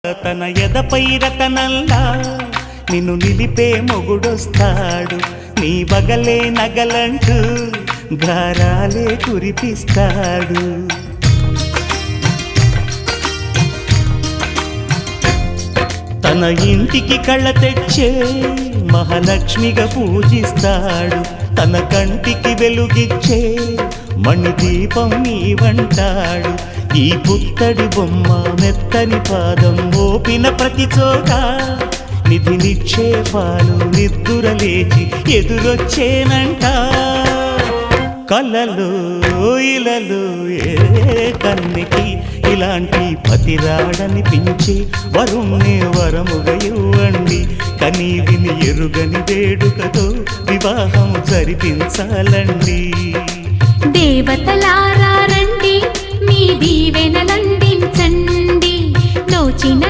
తన ఎదపై రతనల్లా నిన్ను నిలిపే మొగుడొస్తాడు, నీ బగలే నగలంటూ గారాలే కురిపిస్తాడు. తన ఇంటికి కళ్ళ తెచ్చే మహాలక్ష్మిగా పూజిస్తాడు, తన కంటికి వెలుగిచ్చే మణిదీపం నీవంటాడు. ఈ పుత్తడి బొమ్మ మెత్తని పాదం మోపిన ప్రతి చోట నిధి నిక్షేపాలు నిద్దురలేచి ఎదురొచ్చేనంట. కలలో ఇలలో ఏ కన్నికి ఇలాంటి పతిరాడనిపించే వరుణ్ణి వరముగా ఇవ్వండి. కనీ విని ఎరుగని వేడుకతో వివాహం జరిపించాలండి. దేవతలారా రండి, మీ దీవెనలందించండి. నోచిన